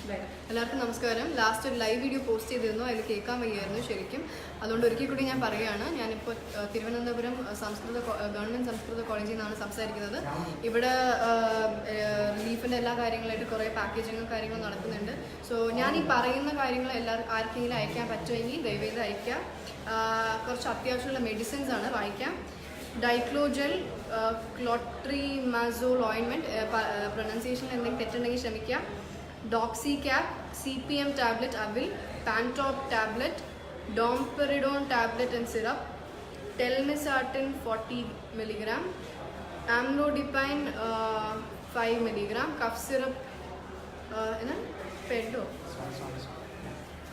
എല്ലാവർക്കും നമസ്കാരം. ലാസ്റ്റ് ഒരു ലൈവ് വീഡിയോ പോസ്റ്റ് ചെയ്തിരുന്നു, അതിൽ കേൾക്കാൻ വയ്യായിരുന്നു ശരിക്കും. അതുകൊണ്ട് ഒരിക്കൽ കൂടി ഞാൻ പറയുകയാണ്, ഞാനിപ്പോൾ തിരുവനന്തപുരം ഗവൺമെൻറ് സംസ്കൃത കോളേജിൽ നിന്നാണ് സംസാരിക്കുന്നത്. ഇവിടെ റിലീഫിൻ്റെ എല്ലാ കാര്യങ്ങളായിട്ട് കുറേ പാക്കേജിങ്ങും കാര്യങ്ങളും നടക്കുന്നുണ്ട്. സോ ഞാൻ ഈ പറയുന്ന കാര്യങ്ങൾ ആർക്കെങ്കിലും അയക്കാൻ പറ്റുമെങ്കിൽ ദയവേത് അയക്കാം. കുറച്ച് അത്യാവശ്യമുള്ള മെഡിസിൻസ് ആണ്, വായിക്കാം. ഡൈക്ലോജൽ ക്ലോട്രിമാസോൾ ഓയിൻമെൻറ്റ്, പ്രൊനൗൺസിയേഷനിൽ എന്തെങ്കിലും തെറ്റുണ്ടെങ്കിൽ ക്ഷമിക്കാം. Doxycap, CPM tablet Avil, Pantop tablet, Domperidone tablet and syrup, Telmisartan 40 mg, Amlodipine 5 mg, cough syrup, pedo,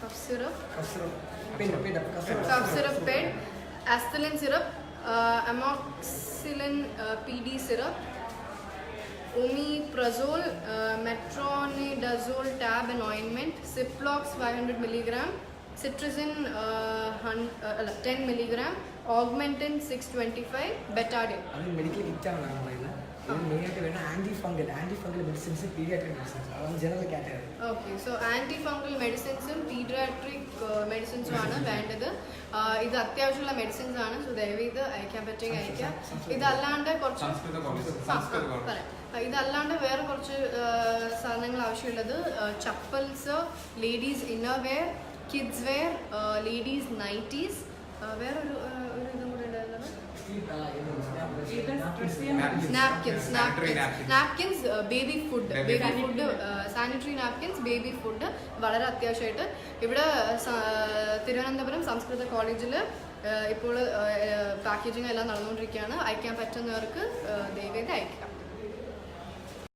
cough syrup, ped, Asthalin syrup, Amoxicillin PD syrup, Omeprazole, Metronidazole tab and ointment, Ciplox 500 mg, Cetirizine 10 mg, Augmentin 625, Betadine. അത് medical കിറ്റാണ് പറയുന്നത്. ഇത് മെയിനായിട്ട് വേണ്ട anti medicines, paediatric medicines, അതാണ് general category. Okay, so anti fungal മെഡിസിൻസും പീഡിയാട്രിക് മെഡിസിൻസും ആണ് വേണ്ടത്. ഇത് അത്യാവശ്യമുള്ള മെഡിസിൻസ് ആണ്. സോ ദയവ് ഇത് അയക്കാൻ പറ്റുമെങ്കിൽ അയക്കാം. ഇതല്ലാണ്ട് കുറച്ച് ഇതല്ലാണ്ട് വേറെ കുറച്ച് സാധനങ്ങൾ ആവശ്യമുള്ളത്: chappals, ladies inner wear, kids wear, ladies nighties, വേറെ ഒരു ഇതും കൂടെ ഉണ്ടായിരുന്നത് napkins, baby food, sanitary napkins, baby food വളരെ അത്യാവശ്യമായിട്ട്. ഇവിടെ തിരുവനന്തപുരം സംസ്കൃത കോളേജിൽ ഇപ്പോൾ പാക്കേജിങ് എല്ലാം നടന്നുകൊണ്ടിരിക്കുകയാണ്. അയക്കാൻ പറ്റുന്നവർക്ക് ദയവേത് അയക്കാം.